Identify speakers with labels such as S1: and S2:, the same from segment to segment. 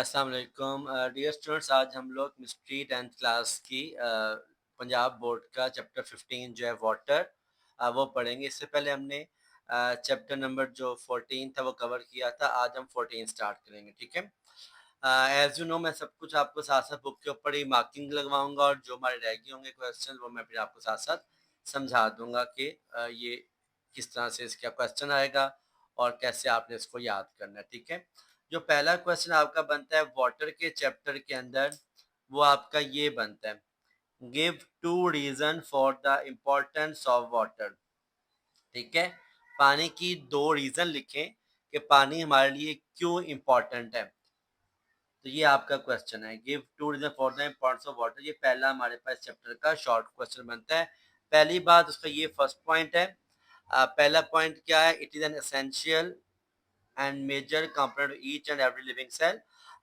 S1: अस्सलाम वालेकुम dear students. आज हम लोग मिस्ट्री 10th क्लास की पंजाब बोर्ड का चैप्टर 15 जो है वाटर वो पढ़ेंगे। इससे पहले हमने चैप्टर नंबर जो 14 था वो कवर किया था। आज हम 14 स्टार्ट करेंगे, ठीक है। एज यू नो मैं सब कुछ आपको साथ साथ बुक के ऊपर ही मार्किंग लगवाऊंगा और जो हमारे रह गए होंगे क्वेश्चन वो मैं फिर आपको साथ साथ समझा दूंगा कि ये किस तरह से इसका क्वेश्चन आएगा और कैसे आपने इसको याद करना है, ठीक है। जो पहला क्वेश्चन आपका बनता है वाटर के चैप्टर के अंदर, वो आपका ये बनता है, give two reason for the importance of water. ठीक है, पानी की दो रीजन लिखें कि पानी हमारे लिए क्यों इम्पोर्टेंट है। तो ये आपका क्वेश्चन है, give two reason for the importance of water. ये पहला हमारे पास चैप्टर का शॉर्ट क्वेश्चन बनता है। पहली बात उसका ये फर्स्ट पॉइंट है। पहला पॉइंट क्या है, it is an essential and major component each and every living cell.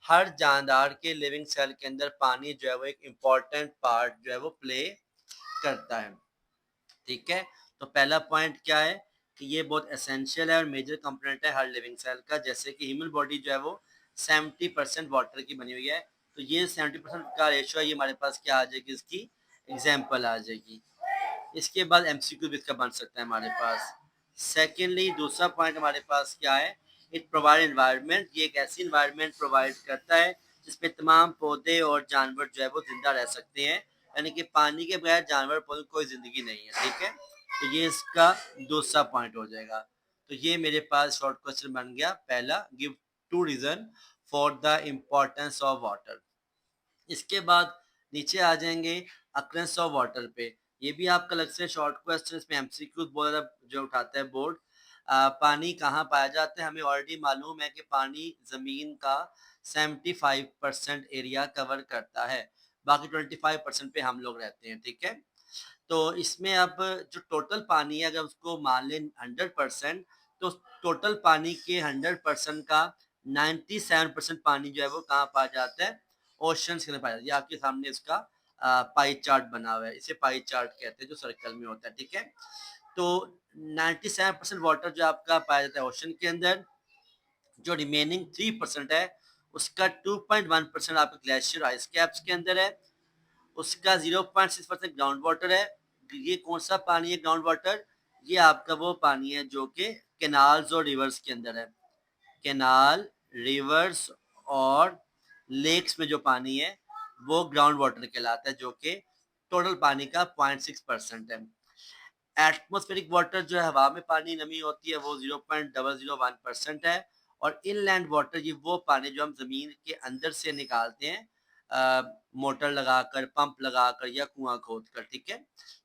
S1: हर जानदार के लिविंग सेल के अंदर पानी जो है वो एक इम्पॉर्टेंट पार्ट जो है वो प्ले करता है, ठीक है। तो पहला पॉइंट क्या है कि ये बहुत एसेंशियल है और मेजर कंपोनेंट है हर लिविंग सेल का। जैसे कि ह्यूमन बॉडी जो है वो 70% वाटर की बनी हुई है, तो ये 70% का रेशियो है, ये हमारे पास क्या आ जाएगी, इसकी एग्जाम्पल आ जाएगी। इसके बाद एमसीक्यू भी इसका बन सकता है हमारे पास। सेकेंडली दूसरा पॉइंट हमारे पास क्या है, इट प्रोवाइड एनवायरनमेंट। ये एक ऐसी एनवायरनमेंट प्रोवाइड करता है जिसमें तमाम पौधे और जानवर जो है वो जिंदा रह सकते हैं, यानी कि पानी के बगैर जानवर पौधे कोई जिंदगी नहीं है, ठीक है। तो ये इसका दूसरा पॉइंट हो जाएगा। तो ये मेरे पास शॉर्ट क्वेश्चन बन गया पहला, give two reason for the importance of water. इसके बाद नीचे आ जाएंगे अक्रेंस ऑफ वाटर पे। ये भी आपका अलग से शॉर्ट क्वेश्चन, इसमें एमसीक्यू बहुत ज़्यादा जो उठाता है बोर्ड। पानी कहाँ पाया जाता है, हमें ऑलरेडी मालूम है कि पानी ज़मीन का 75% एरिया कवर करता है, बाकी 25% पे हम लोग रहते हैं, ठीक है। तो इसमें अब जो टोटल पानी है अगर उसको मान लें 100%, तो टोटल पानी के 100% का 97% पानी जो है वो कहाँ पाया जाता है, ओशंस के अंदर पाया जाता है। ये आपके सामने इसका पाई चार्ट बना हुआ है, इसे पाई चार्ट कहते हैं जो सर्कल में होता है, ठीक है। तो 97% वाटर जो आपका पाया जाता है ओशन के अंदर, जो रिमेनिंग 3% है उसका 2.1% आपके ग्लेशियर आइस कैप्स के अंदर है, उसका 0.6% ग्राउंड वाटर है। ये कौन सा पानी है ग्राउंड वाटर, ये आपका वो पानी है जो कि कैनाल्स और रिवर्स के अंदर है। कैनाल, रिवर्स और लेक्स में जो पानी है वो ग्राउंड वाटर कहलाता है, जो कि टोटल पानी का 0.6% है। एटमॉस्फेरिक वाटर जो है हवा में पानी नमी होती है वो 0.001% है। और इनलैंड वाटर ये वो पानी जो हम जमीन के अंदर से निकालते हैं मोटर लगाकर, पंप लगाकर या कुआं खोद कर, ठीक है।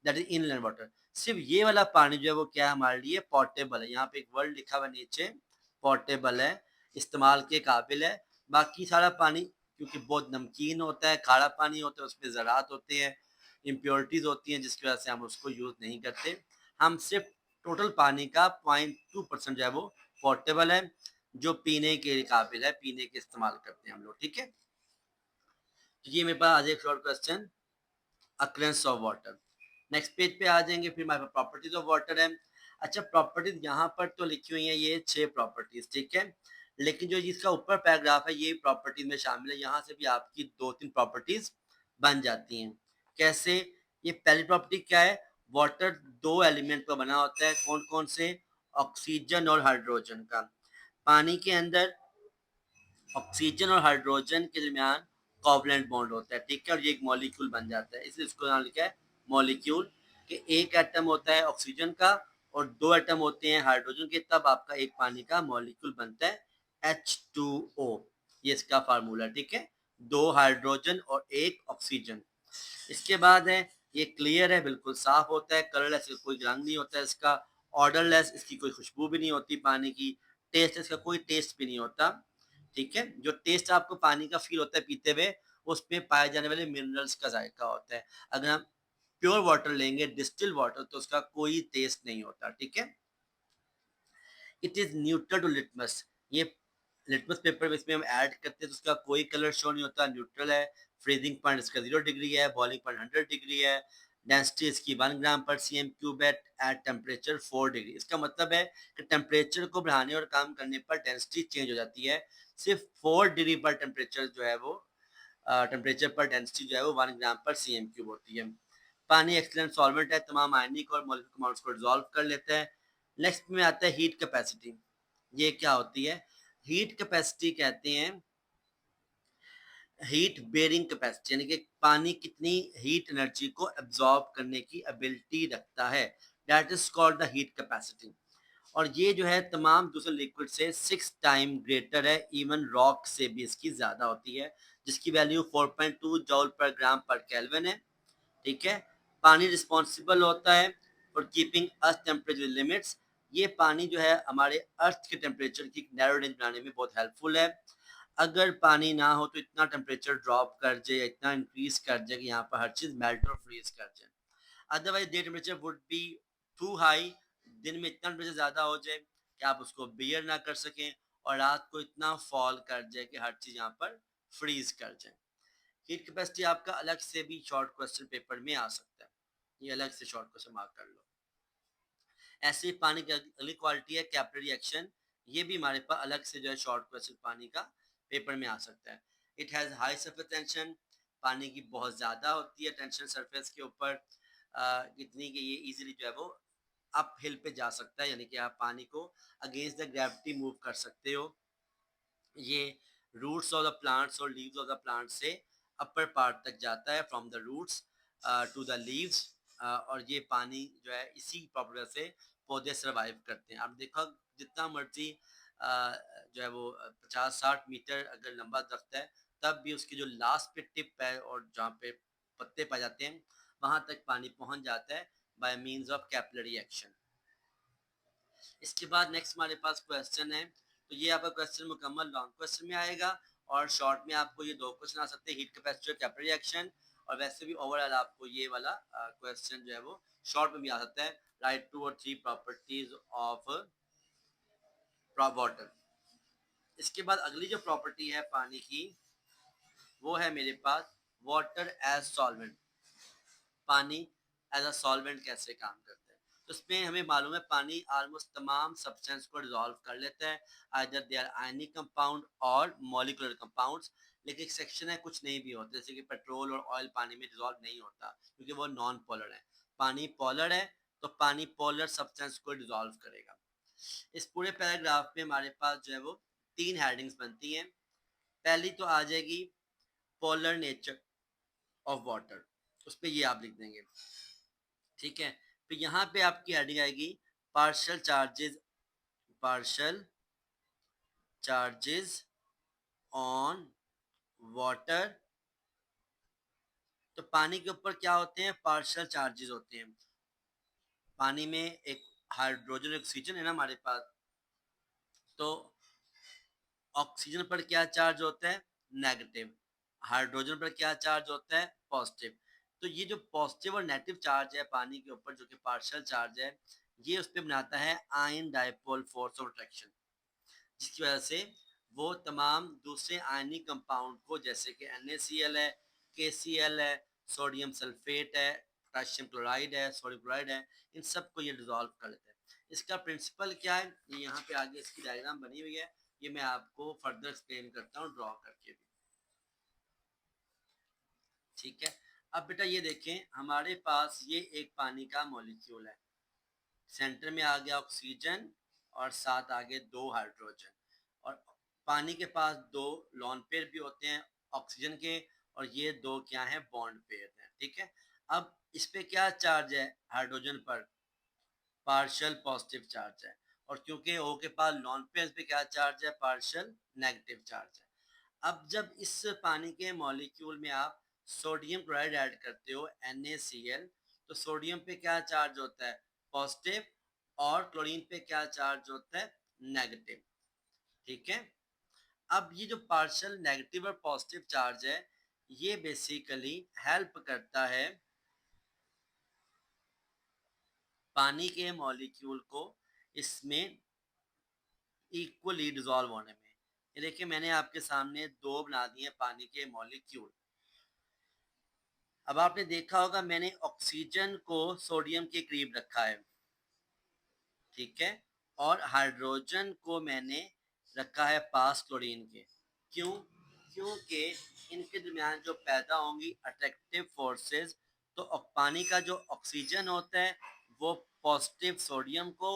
S1: That is inland water. सिर्फ ये वाला पानी जो है वो क्या है हमारे लिए पोर्टेबल है। यहाँ पे एक वर्ड लिखा हुआ नीचे, पोर्टेबल है, इस्तेमाल के काबिल है। बाकी सारा पानी क्योंकि बहुत नमकीन होता है, खारा पानी होता है, उसमें ज़रात होते हैं, इम्प्योरिटीज़ होती हैं, जिसकी वजह से हम उसको यूज़ नहीं करते। हम सिर्फ टोटल पानी का 0.2% जो है वो पोर्टेबल है, जो पीने के काबिल है, पीने के इस्तेमाल करते हैं हम लोग, ठीक है। तो ये मेरे पास आज एक short question, occurrence of water. Next page पे आ जाएंगे, फिर हमारे पास प्रॉपर्टीज ऑफ वाटर है। अच्छा, प्रॉपर्टीज यहाँ पर तो लिखी हुई है ये 6 प्रॉपर्टीज, ठीक है। लेकिन जो इसका ऊपर पैराग्राफ है ये प्रॉपर्टीज में शामिल है, यहाँ से भी आपकी 2-3 प्रॉपर्टीज बन जाती हैं। कैसे, ये पहली प्रॉपर्टी क्या है, वाटर 2 एलिमेंट का बना होता है, कौन कौन से, ऑक्सीजन और हाइड्रोजन का। पानी के अंदर ऑक्सीजन और हाइड्रोजन के दरमियान कोवलेंट बॉन्ड होता है, ठीक है, और ये एक मॉलिक्यूल बन जाता है, इसलिए इसको नाम लिखा है मॉलिक्यूल। कि एक एटम होता है ऑक्सीजन का और 2 एटम होते हैं हाइड्रोजन के, तब आपका एक पानी का मॉलिक्यूल बनता है H2O। ये इसका फार्मूला, ठीक है, 2 हाइड्रोजन और 1 ऑक्सीजन। इसके बाद है, ये क्लियर है, बिल्कुल साफ होता है, कलरलेस, कोई रंग नहीं होता है इसका, ऑर्डरलेस, इसकी कोई खुशबू भी नहीं होती पानी की, टेस्ट, इसका कोई टेस्ट भी नहीं होता, ठीक है। जो टेस्ट आपको पानी का फील होता है पीते हुए, उसमें पाए जाने वाले मिनरल्स का जायका होता है। अगर हम प्योर वाटर लेंगे, डिस्टिल वाटर, तो उसका कोई टेस्ट नहीं होता, ठीक है। It is neutral to litmus. ये लिटमस पेपर इसमें हम ऐड करते हैं तो उसका कोई कलर शो नहीं होता, न्यूट्रल है। फ्रीजिंग पॉइंट इसका 0 डिग्री है, बॉइलिंग पॉइंट 100 डिग्री है। डेंसिटी इसकी 1 ग्राम पर cm³ एट टेम्परेचर 4 डिग्री। इसका मतलब है कि टेम्परेचर को बढ़ाने और काम करने पर डेंसिटी चेंज हो जाती है। सिर्फ 4 डिग्री पर टेम्परेचर जो है वो टेम्परेचर पर डेंसिटी जो है वो 1 ग्राम पर सी एम क्यूब होती है। पानी एक्सलेंट सॉल्वेंट है, तमाम आयनिक और मॉलिक्यूलर कंपाउंड्स को डिसॉल्व कर लेता है। नेक्स्ट में आता है हीट कैपेसिटी। ये क्या होती है? हीट कैपेसिटी कहते हैं हीट बेयरिंग कैपेसिटी, यानी कि पानी कितनी हीट एनर्जी को एब्जॉर्ब करने की एबिलिटी रखता है, that is called the heat capacity. और ये जो है तमाम दूसरे लिक्विड से 6 टाइम ग्रेटर है, इवन रॉक से भी इसकी ज़्यादा होती है, जिसकी वैल्यू 4.2 जॉल पर ग्राम पर केल्विन है। ठीक है, पानी रिस्पॉन्सिबल होता है for keeping earth temperature limits. ये पानी जो है हमारे अर्थ के टेम्परेचर की नैरो रेंज बनाने में बहुत हेल्पफुल है। अगर पानी ना हो तो इतना टेम्परेचर ड्रॉप कर जाए, इतना इंक्रीज कर जाए कि यहाँ पर हर चीज़ मेल्ट और फ्रीज कर जाए। Otherwise day temperature would be too high, दिन में इतना टेम्परेचर ज़्यादा हो जाए कि आप उसको बियर ना कर सकें, और रात को इतना फॉल कर जाए कि हर चीज़ यहाँ पर फ्रीज कर जाए। हीट कैपेसिटी आपका अलग से भी शॉर्ट क्वेश्चन पेपर में आ सकता है, ये अलग से शॉर्ट क्वेश्चन मार्क कर लो। ऐसे ही पानी की अगली क्वालिटी है कैपिलरी एक्शन। ये भी हमारे पास अलग से जो है शॉर्ट क्वेश्चन पानी का पेपर में आ सकता है। It has high surface tension, पानी की बहुत ज़्यादा होती है टेंशन सरफेस के ऊपर, इतनी कि ये इजीली जो है वो अप हिल पे जा सकता है, यानी कि आप पानी को अगेंस्ट द ग्रेविटी मूव कर सकते हो। ये रूट्स ऑफ द प्लांट्स और लीव्स ऑफ द प्लांट से अपर पार्ट तक जाता है, from the roots to the leaves. और ये पानी जो है इसी प्रॉपर्टी से पौधे सर्वाइव करते हैं। आप देखो जितना मर्जी जो है वो 50-60 मीटर अगर लंबा दरख्त है, तब भी उसकी जो लास्ट पे टिप है और जहाँ पे पत्ते पाए जाते हैं वहां तक पानी पहुंच जाता है bye means of capillary action. इसके बाद नेक्स्ट हमारे पास क्वेश्चन है, तो ये आपका क्वेश्चन मुकम्मल लॉन्ग क्वेश्चन में आएगा, और शॉर्ट में आपको ये 2 क्वेश्चन आ सकते हैं, हीट कैपेसिटी और कैपिलरी एक्शन। और वैसे भी ओवरऑल आपको ये वाला क्वेश्चन जो है वो शॉर्ट में भी आ सकता है, राइट 2 और 3 प्रॉपर्टीज ऑफ वाटर। इसके बाद अगली जो प्रॉपर्टी है पानी की, वो है मेरे पास वाटर एज सॉल्वेंट। पानी एज अ सॉल्वेंट कैसे काम करता है? तो इसमें हमें मालूम है पानी ऑलमोस्ट तमाम सब्सटेंस को डिसॉल्व कर लेता है, either they are ionic compound और मॉलिक्यूलर कंपाउंड्स। लेकिन एक सेक्शन है कुछ नहीं भी होता, जैसे कि पेट्रोल और ऑयल पानी में डिसॉल्व नहीं होता क्योंकि वो नॉन पोलर है। पानी पोलर है तो पानी पोलर सब्सटेंस को डिसॉल्व करेगा। इस पूरे पैराग्राफ में हमारे पास जो है वो 3 हेडिंग्स बनती हैं। पहली तो आ जाएगी पोलर नेचर ऑफ वाटर, उस पर ये आप लिख देंगे। ठीक है, तो यहाँ पे आपकी हेडिंग आएगी partial charges, partial charges on water. तो पानी के ऊपर क्या होते हैं? पार्शियल चार्जेस होते हैं। पानी में एक हाइड्रोजन ऑक्सीजन है ना हमारे पास, तो ऑक्सीजन पर क्या चार्ज होता है? नेगेटिव। हाइड्रोजन पर क्या चार्ज होता है? पॉजिटिव। तो ये जो पॉजिटिव और नेगेटिव चार्ज है पानी के ऊपर, जो कि पार्शियल चार्ज है, ये उस पर बनाता है ion dipole force of attraction, जिसकी वजह से वो तमाम दूसरे आयनिक कंपाउंड को, जैसे कि NaCl है, KCl है, सोडियम सल्फेट है, पोटेशियम क्लोराइड है, सोडियम क्लोराइड है, इन सब को ये डिसॉल्व कर लेता है। इसका प्रिंसिपल क्या है, ये यहाँ पे आगे इसकी डायग्राम बनी हुई है, ये मैं आपको फर्दर एक्सप्लेन करता हूँ ड्रॉ करके भी। ठीक है, अब बेटा ये देखें, हमारे पास ये एक पानी का मॉलिक्यूल है, सेंटर में आ गया ऑक्सीजन और साथ आगे 2 हाइड्रोजन, और पानी के पास 2 लोन पेयर भी होते हैं ऑक्सीजन के, और ये 2 क्या हैं? बॉन्ड पेयर हैं। ठीक है, अब इस पे क्या चार्ज है? हाइड्रोजन पर पार्शियल पॉजिटिव चार्ज है, और क्योंकि ओ के पास लोन पेयर पे क्या चार्ज है? पार्शियल नेगेटिव चार्ज है। अब जब इस पानी के मॉलिक्यूल में आप सोडियम क्लोराइड ऐड करते हो NaCl, तो सोडियम पे क्या चार्ज होता है? पॉजिटिव। और क्लोरीन पे क्या चार्ज होता है? नेगेटिव। ठीक है, अब ये जो पार्शियल नेगेटिव और पॉजिटिव चार्ज है, ये बेसिकली हेल्प करता है पानी के मॉलिक्यूल को इसमें इक्वली डिसॉल्व होने में। ये देखिए मैंने आपके सामने 2 बना दिए पानी के मॉलिक्यूल। अब आपने देखा होगा मैंने ऑक्सीजन को सोडियम के करीब रखा है, ठीक है, और हाइड्रोजन को मैंने रखा है पास क्लोरीन के। क्यों? क्योंकि इनके दरमियान जो पैदा होंगी अट्रैक्टिव फोर्सेस, तो पानी का जो ऑक्सीजन होता है वो पॉजिटिव सोडियम को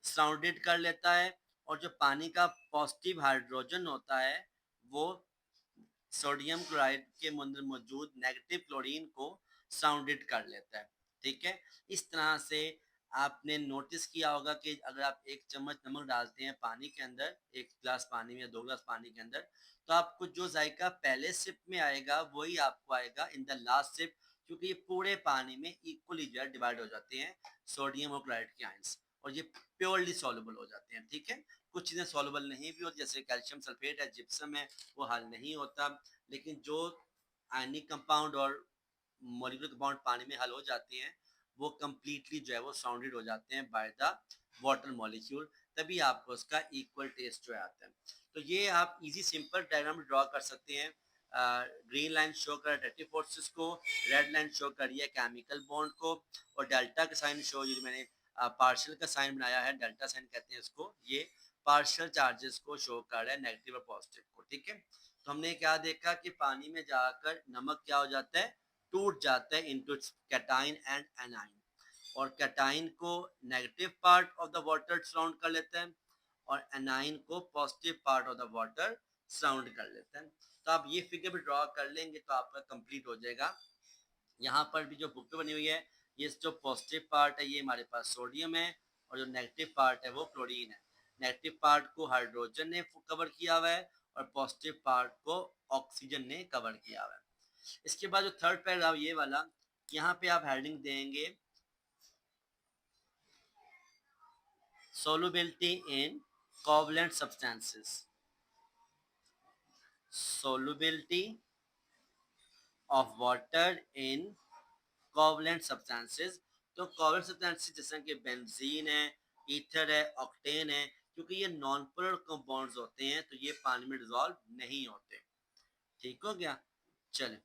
S1: सराउंडेड कर लेता है, और जो पानी का पॉजिटिव हाइड्रोजन होता है वो सोडियम क्लोराइड के अंदर मौजूद नेगेटिव क्लोरीन को सराउंडेड कर लेता है। ठीक है, इस तरह से आपने नोटिस किया होगा कि अगर आप एक चम्मच नमक डालते हैं पानी के अंदर, एक गिलास पानी में या 2 गिलास पानी के अंदर, तो आपको जो जायका पहले सिप में आएगा वही आपको आएगा इन द लास्ट सिप, क्योंकि ये पूरे पानी में इक्वली जो है डिवाइड हो जाते हैं सोडियम और क्लोराइड के आयंस, और ये प्योरली सॉल्युबल हो जाते हैं। ठीक है, कुछ चीज़ें सॉल्युबल नहीं भी होती, जैसे कैल्शियम सल्फेट है, जिप्सम है, वो हल नहीं होता, लेकिन जो आयनिक कंपाउंड और मॉलिक्यूलर कंपाउंड पानी में हल हो जाते हैं वो कंप्लीटली जो है वो साउंडेड हो जाते हैं बाय द वाटर मॉलिक्यूल, तभी आपको उसका इक्वल टेस्ट जो है आता है। तो ये आप इजी सिंपल डायग्राम ड्रॉ कर सकते हैं। ग्रीन लाइन शो कर अट्रैक्टिव फोर्सेस को, रेड लाइन शो करिए केमिकल बॉन्ड को, और डेल्टा का साइन शो, ये मैंने पार्शियल का साइन बनाया है, डेल्टा साइन कहते हैं इसको, ये पार्शियल चार्जेस को शो कर रहा है, नेगेटिव और पॉजिटिव को। ठीक है, तो हमने क्या देखा कि पानी में जाकर नमक क्या हो जाता है, टूट जाता है इनटू कैटाइन एंड एनाइन, और कैटाइन को negative part of the water surround कर लेते हैं, और एनाइन को positive part of the water surround कर लेते हैं। तो आप ये फिगर भी ड्रॉ कर लेंगे तो आपका कंप्लीट हो जाएगा। यहाँ पर भी जो बुक बनी हुई है, ये जो पॉजिटिव पार्ट है ये हमारे पास सोडियम है, और जो नेगेटिव पार्ट है वो क्लोरीन है। नेगेटिव पार्ट को हाइड्रोजन ने कवर किया हुआ है, और पॉजिटिव पार्ट को ऑक्सीजन ने कवर किया हुआ है। इसके बाद जो थर्ड पैराग्राफ ये वाला, यहाँ पे आप हेडिंग देंगे solubility in covalent substances, solubility of water in covalent substances। तो covalent substances जैसे कि बेंजीन है, ईथर है, ऑक्टेन है, क्योंकि ये नॉन पोलर कंपाउंड्स होते हैं तो ये पानी में डिजोल्व नहीं होते। ठीक हो गया? चले,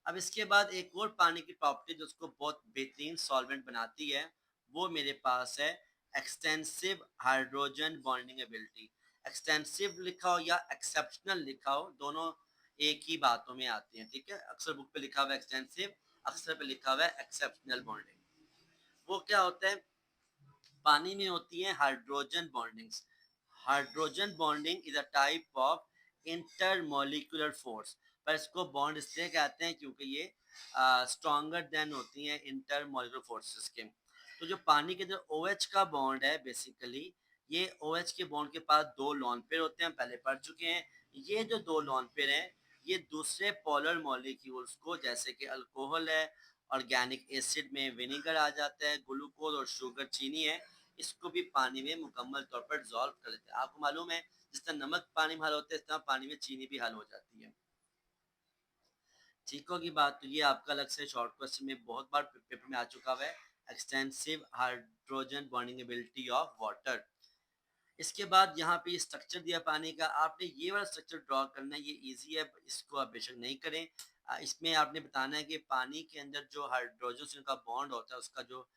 S1: अब इसके बाद एक और पानी की प्रॉपर्टी जो उसको बहुत बेहतरीन सॉल्वेंट बनाती है वो मेरे पास है extensive hydrogen bonding ability. Extensive लिखा हो या एक्सेप्शनल लिखा हो, दोनों एक ही बातों में आती हैं। ठीक है, अक्सर बुक पे लिखा हुआ है एक्सटेंसिव, अक्सर पे लिखा हुआ है एक्सेप्शनल बॉन्डिंग। वो क्या होता है, पानी में होती है hydrogen bondings. Hydrogen bonding is a type of intermolecular force, पर इसको बॉन्ड इसलिए कहते हैं क्योंकि ये स्ट्रॉन्गर देन होती हैं इंटरमोलिकुलर फोर्सेस के। तो जो पानी के अंदर OH का बॉन्ड है बेसिकली, ये OH के बॉन्ड के पास दो लॉन पेयर होते हैं, पहले पढ़ चुके हैं। ये जो दो लॉन पेयर हैं ये दूसरे पोलर मॉलिक्यूल्स को, जैसे कि अल्कोहल है, ऑर्गेनिक एसिड में विनेगर आ जाता है, ग्लूकोज और शुगर चीनी है, इसको भी पानी में मुकम्मल तौर पर डिजोल्व कर लेते हैं। आपको मालूम है जिस तरह नमक पानी में हल होता है इस तरह पानी में चीनी भी हल हो जाती है। ठीक होगी बात? तो ये आपका अलग से शॉर्ट क्वेश्चन में बहुत बार पेपर में आ चुका हुआ है, extensive hydrogen bonding ability of water. इसके बाद यहाँ पे स्ट्रक्चर दिया पानी का, आपने ये वाला स्ट्रक्चर ड्रॉ करना है, ये इजी है, इसको आप बेशक नहीं करें। इसमें आपने बताना है कि पानी के अंदर जो हाइड्रोजन का बॉन्ड होता है उसका जो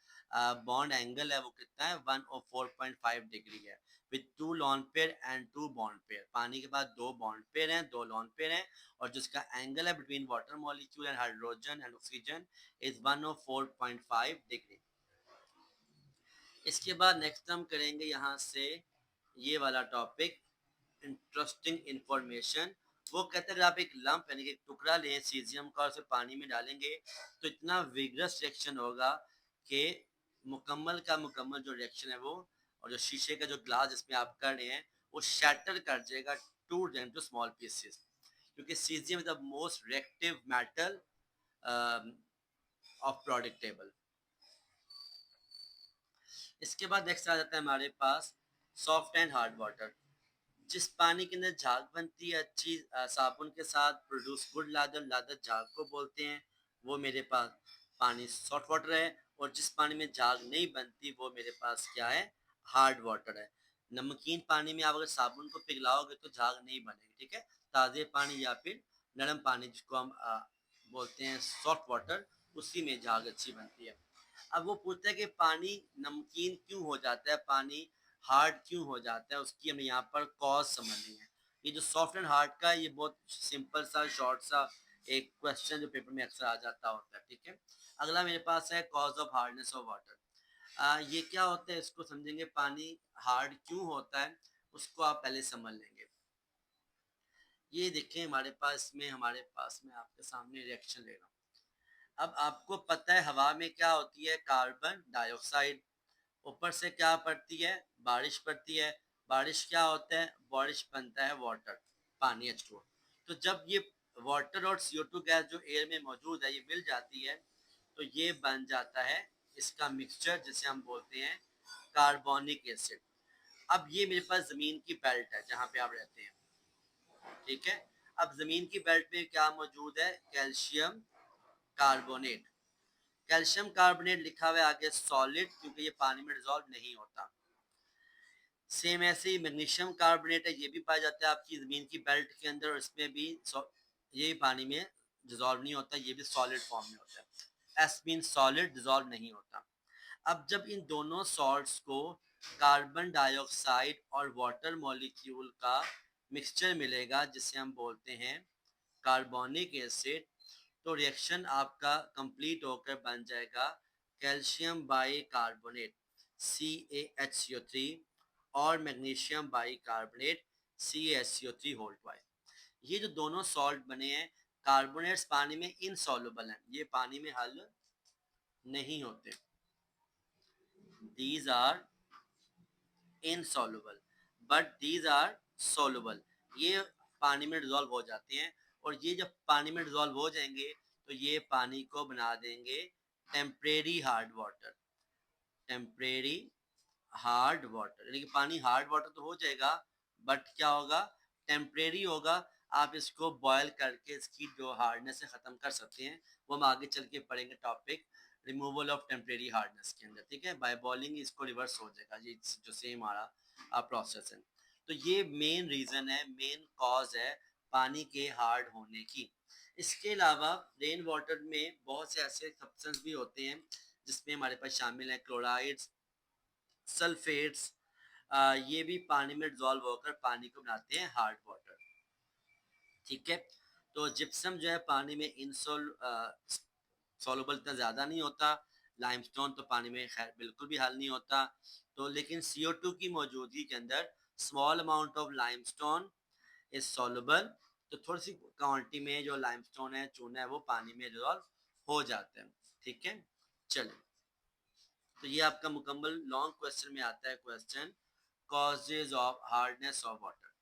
S1: बॉन्ड एंगल है वो कितना है, 104.5 डिग्री है, with 2 lone pair and 2 bond pair. पानी के बाद 2 बॉन्ड पेयर हैं, 2 लॉन पेयर हैं, और जिसका एंगल है between water molecule and hydrogen and oxygen is 104.5 degree. इसके बाद नेक्स्ट हम करेंगे यहाँ से ये वाला टॉपिक, इंटरेस्टिंग इंफॉर्मेशन। वो कहते हैं अगर आप एक लंप यानी कि एक टुकड़ा लें सीजियम का और उसे पानी में डालेंगे तो इतना विग्रस रिएक्शन होगा कि मुकम्मल का मुकम्मल जो रिएक्शन है वो, और जो शीशे का जो ग्लास जिसमें आप कर रहे हैं वो शैटर कर जाएगा, टूट जाएगा टू स्मॉल पीसेस, क्योंकि caesium is the most reactive metal of product table. इसके बाद नेक्स्ट आ जाता है हमारे पास सॉफ्ट एंड हार्ड वाटर। जिस पानी के अंदर झाग बनती है अच्छी साबुन के साथ, प्रोड्यूस गुड लादर, लादर झाग को बोलते हैं, वो मेरे पास पानी सॉफ्ट वाटर है। और जिस पानी में झाग नहीं बनती वो मेरे पास क्या है, हार्ड वाटर है। नमकीन पानी में आप अगर साबुन को पिघलाओगे तो झाग नहीं बनेगी। ठीक है, ताज़े पानी या फिर नरम पानी जिसको हम बोलते हैं सॉफ्ट वाटर, उसी में झाग अच्छी बनती है। अब वो पूछता है कि पानी नमकीन क्यों हो जाता है, पानी हार्ड क्यों हो जाता है उसकी हमें यहाँ पर कॉज समझनी है। ये जो सॉफ्ट एंड हार्ड का ये बहुत सिंपल सा शॉर्ट सा एक क्वेश्चन जो पेपर में अक्सर आ जाता होता है, ठीक है। अगला मेरे पास है cause of hardness of water. ये क्या होता है इसको समझेंगे, पानी हार्ड क्यों होता है उसको आप पहले समझ लेंगे। ये देखें हमारे पास में आपके सामने रिएक्शन ले रहा हूँ। अब आपको पता है हवा में क्या होती है, कार्बन डाइऑक्साइड, ऊपर से क्या पड़ती है, बारिश पड़ती है, बारिश क्या होता है, बारिश बनता है वाटर, पानी H2O। तो जब ये वाटर और CO2 गैस जो एयर में मौजूद है ये मिल जाती है तो ये बन जाता है इसका मिक्सचर जिसे हम बोलते हैं कार्बोनिक एसिड। अब ये मेरे पास जमीन की बेल्ट है जहाँ पे आप रहते हैं, ठीक है। अब जमीन की बेल्ट में क्या मौजूद है, कैल्शियम कार्बोनेट। कैल्शियम कार्बोनेट लिखा हुआ है आगे सॉलिड क्योंकि ये पानी में डिजोल्व नहीं होता। सेम ऐसे ही मैग्नीशियम कार्बोनेट है, ये भी पाया जाता है आपकी जमीन की बेल्ट के अंदर और इसमें भी ये पानी में डिजोल्व नहीं होता, ये भी सॉलिड फॉर्म में होता है। एस मीन सॉलिड, डिजोल्व नहीं होता। अब जब इन दोनों सॉल्ट्स को कार्बन डाइऑक्साइड और वाटर मॉलिक्यूल का मिक्सचर मिलेगा जिसे हम बोलते हैं कार्बोनिक एसिड, तो रिएक्शन आपका कंप्लीट होकर बन जाएगा कैल्शियम बाई कार्बोनेट CaHCO3 और magnesium bicarbonate CaHCO3 whole twice. ये जो दोनों सॉल्ट बने हैं, कार्बोनेट्स पानी में इनसॉल्युबल हैं, ये पानी में हल नहीं होते, these are insoluble but these are soluble, ये पानी में डिजोल्व हो जाते हैं। और ये जब पानी में डिजोल्व हो जाएंगे तो ये पानी को बना देंगे temporary hard water, temporary hard water, यानी कि पानी हार्ड वाटर तो हो जाएगा बट क्या होगा, टेम्परेरी होगा। आप इसको बॉयल करके इसकी जो हार्डनेस है खत्म कर सकते हैं, वो हम आगे चल के पढ़ेंगे topic removal of temporary hardness के अंदर, ठीक है। बाय बॉइलिंग इसको रिवर्स हो जाएगा, ये जो सेम हमारा प्रोसेस है। तो ये मेन रीजन है, मेन कॉज है पानी के हार्ड होने की। इसके अलावा रेन वाटर में बहुत से ऐसे सब्सटेंस भी होते हैं जिसमें हमारे पास शामिल है क्लोराइड्स, सल्फेट्स, ये भी पानी में डिजोल्व होकर पानी को बनाते हैं हार्ड वाटर, ठीक है। तो जिप्सम जो है पानी में सॉल्युबल इतना ज़्यादा नहीं होता, लाइमस्टोन तो पानी में खैर बिल्कुल भी हल नहीं होता। तो लेकिन CO2 की मौजूदगी के अंदर small amount of limestone is soluble, तो थोड़ी सी क्वांटिटी में जो लाइमस्टोन है, चूना है, वो पानी में डिजोल्व हो जाते हैं, ठीक है। चलिए, तो ये आपका मुकम्मल लॉन्ग क्वेश्चन में आता है question causes of hardness of water.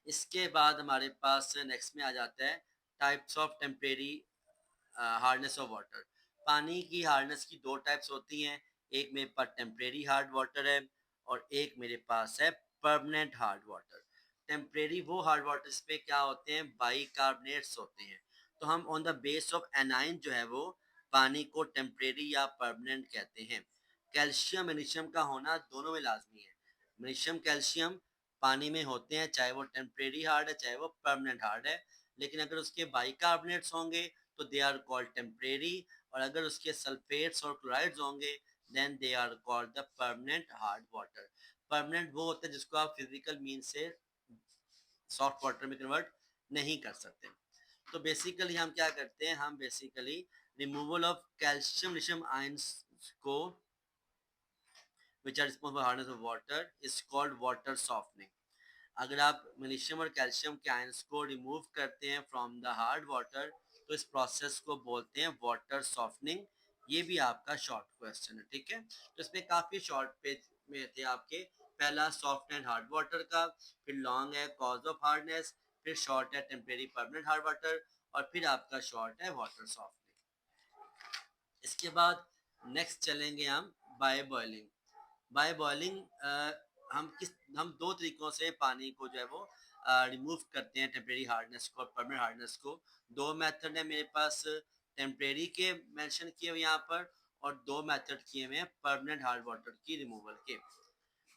S1: इसके बाद हमारे पास नेक्स्ट में आ जाता है types of temporary hardness of water. पानी की हार्डनेस की दो टाइप्स होती हैं, एक मेरे पास टेम्परेरी हार्ड वाटर है और एक मेरे पास है परमानेंट हार्ड वाटर। टेम्परेरी वो हार्ड वाटर पे क्या होते हैं, बाइकार्बोनेट्स होते हैं। तो हम on the base of anion जो है वो पानी को टेम्परेरी या परमानेंट कहते हैं। कैल्शियम मैग्नीशियम का होना दोनों में लाजमी है। मैग्नीशियम कैल्शियम पानी में होते हैं चाहे वो टेम्परेरी हार्ड है चाहे वो परमानेंट हार्ड है, लेकिन अगर उसके बाइकार्बोनेट्स होंगे तो दे आर कॉल्ड टेम्परेरी, और अगर उसके सल्फेट्स और क्लोराइड्स होंगे then they are called the permanent hard water. Permanent वो होता है जिसको आप फिजिकल मीन से सॉफ्ट वाटर में कन्वर्ट नहीं कर सकते। तो बेसिकली हम क्या करते हैं, हम basically removal of calcium magnesium ions को which are responsible for hardness of water is called water softening। अगर आप मैग्नीशियम और कैल्शियम के आयंस को रिमूव करते हैं फ्रॉम द हार्ड वाटर तो इस प्रोसेस को बोलते हैं वाटर सॉफ्टनिंग। ये भी आपका शॉर्ट क्वेश्चन है, ठीक है। तो इसमें काफी शॉर्ट पेज में थे आपके, पहला सॉफ्ट एंड हार्ड वाटर का, फिर लॉन्ग है कॉज ऑफ हार्डनेस, फिर शॉर्ट है टेम्परेरी परमानेंट हार्ड वाटर, और फिर आपका शॉर्ट है वाटर सॉफ्टनिंग। इसके बाद नेक्स्ट चलेंगे हम बाय बॉइलिंग। बाय बॉइलिंग हम दो तरीकों से पानी को जो है वो रिमूव करते हैं, टेम्परेरी हार्डनेस को और परमानेंट हार्डनेस को। दो मेथड है मेरे पास टेम्परेरी के मेंशन किए हुए यहाँ पर, और दो मेथड किए हुए हैं परमानेंट हार्ड वाटर की रिमूवल के।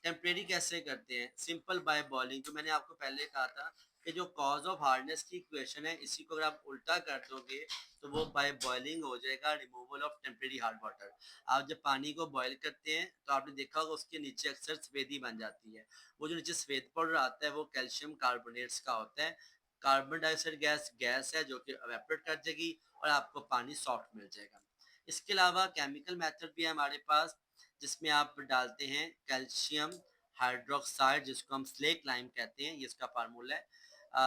S1: टेम्परेरी कैसे करते हैं, सिंपल बाय बॉइलिंग, जो मैंने आपको पहले कहा था कि जो कॉज ऑफ हार्डनेस की इक्वेशन है, इसी को अगर आप उल्टा कर दोगे तो वो बाय बॉइलिंग हो जाएगा removal of temporary hard water. आप जब पानी को बॉयल करते हैं तो आपने देखा होगा उसके नीचे अक्सर सफेदी बन जाती है। वो जो नीचे सफेद पाउडर आता है वो कैल्शियम कार्बोनेट्स का होता है। कार्बन डाइऑक्साइड गैस गैस है जो कि एवेपोरेट कर जाएगी और आपको पानी सॉफ्ट मिल जाएगा। इसके अलावा केमिकल मेथड भी है हमारे पास, जिसमें आप डालते हैं कैल्शियम हाइड्रोक्साइड, जिसको हम स्लेक लाइम कहते हैं, ये इसका फार्मूला है।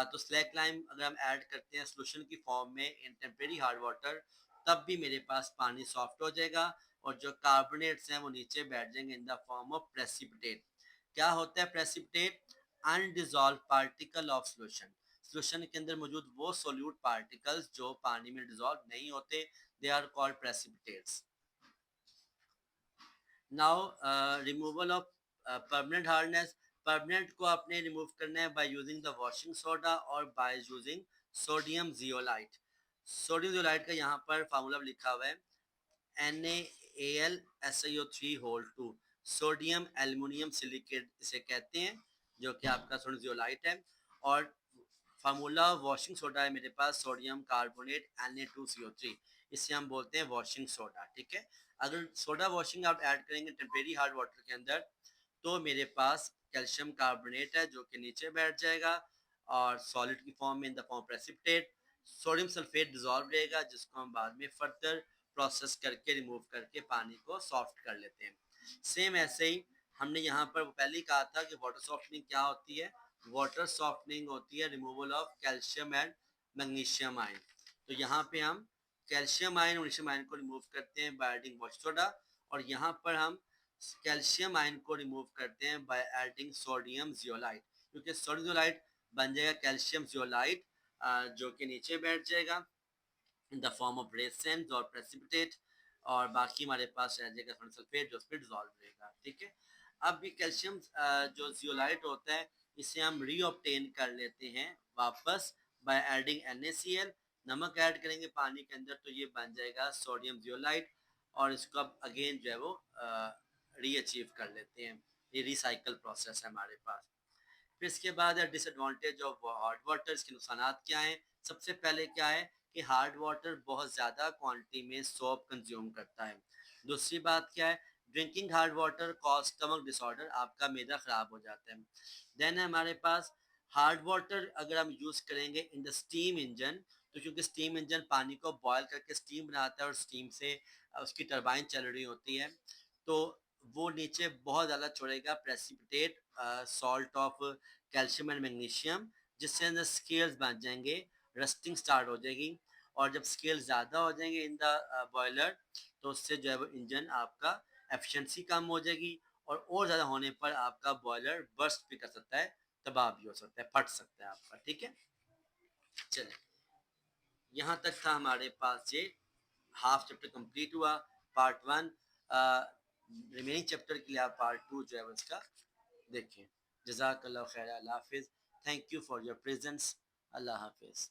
S1: तो स्लेक लाइम अगर हम ऐड करते हैं सोल्यूशन की फॉर्म में इन टेम्परेरी हार्ड वाटर, तब भी मेरे पास पानी सॉफ्ट हो जाएगा और जो कार्बोनेट्स हैं वो नीचे बैठ जाएंगे in the form of precipitate. क्या होता है precipitate? Undissolved particle of solution. Solution के अंदर मौजूद वो सोल्यूट पार्टिकल्स जो पानी में डिजॉल्व नहीं होते, they are called precipitates. Now removal of permanent hardness. Permanent को आपने रिमूव करना है by using the washing soda और by using sodium zeolite. Sodium zeolite का यहाँ पर फार्मूला लिखा हुआ है NaAlSiO3 whole 2, sodium aluminium silicate इसे कहते हैं, जो कि आपका सोडियम जियोलाइट है। और फार्मूला वॉशिंग सोडा है मेरे पास सोडियम कार्बोनेट Na2CO3, इसे हम बोलते हैं वॉशिंग सोडा। ठीक है, अगर सोडा वॉशिंग आप ऐड करेंगे टेम्परेरी हार्ड वाटर के अंदर तो मेरे पास कैल्शियम कार्बोनेट है जो कि नीचे बैठ जाएगा और सॉलिड की फॉर्म में in the form precipitate. Sodium sulphate dissolve रहेगा जिसको हम बाद में फर्दर प्रोसेस करके रिमूव करके पानी को सॉफ्ट कर लेते हैं। सेम ऐसे ही हमने यहाँ पर पहले ही कहा था कि वाटर सॉफ्टनिंग क्या होती है। वाटर सॉफ्टनिंग होती है removal of calcium and magnesium ion. तो यहाँ पे हम कैल्शियम आयन मैग्नीशियम आयन को रिमूव करते हैं बाय एडिंग वॉशिंग सोडा, और यहाँ पर हम कैल्शियम आयन को रिमूव करते हैं बाय एडिंग सोडियम जियोलाइट, क्योंकि सोडियम जियोलाइट बन जाएगा कैल्शियम जियोलाइट जो कि नीचे बैठ जाएगा इन द फॉर्म ऑफ रेसेंस और प्रेसिपिटेट, और बाकी हमारे पास रह जाएगा सल्फेट जो उसमें डिजॉल्व रहेगा। ठीक है, अब ये कैल्शियम जो जियोलाइट होता है इसे हम रीऑब्टेन कर लेते हैं वापस बाय एडिंग NaCl। नमक ऐड करेंगे पानी के अंदर तो ये बन जाएगा सोडियम जियोलाइट, और इसको अब अगेन जो है वो री अचीव कर लेते हैं। ये रिसाइकल प्रोसेस है हमारे पास। फिर इसके बाद है डिसएडवांटेज ऑफ हार्ड वाटर। इसके नुकसान क्या हैं? सबसे पहले क्या है कि हार्ड वाटर बहुत ज़्यादा क्वांटिटी में सोप कंज्यूम करता है। दूसरी बात क्या है? Drinking hard water cause stomach disorder, आपका मैदा खराब हो जाता है। देन है हमारे पास हार्ड वाटर अगर हम यूज़ करेंगे इन द स्टीम इंजन, तो क्योंकि स्टीम इंजन पानी को बॉयल करके स्टीम बनाता है और स्टीम से उसकी टरबाइन चल रही होती है, तो वो नीचे बहुत ज़्यादा छोड़ेगा precipitate salt of calcium and magnesium, जिससे अंदर स्केल्स बन जाएंगे, रस्टिंग स्टार्ट हो जाएगी। और जब स्केल ज़्यादा हो जाएंगे इन द बॉयलर तो उससे जो है वो इंजन आपका एफिशिएंसी कम हो जाएगी, और ज़्यादा होने पर आपका बॉयलर बर्स्ट भी कर सकता है, तबाह भी हो सकता है, फट सकता है आपका। ठीक है, चलिए यहाँ तक था हमारे पास ये हाफ चैप्टर कंप्लीट हुआ, पार्ट वन। रिमेनिंग चैप्टर के लिए आप पार्ट टू जो है उसका देखें। जज़ाकल्लाह खैर, अल्लाह हाफिज़। Thank you for your presence. अल्लाह हाफिज़।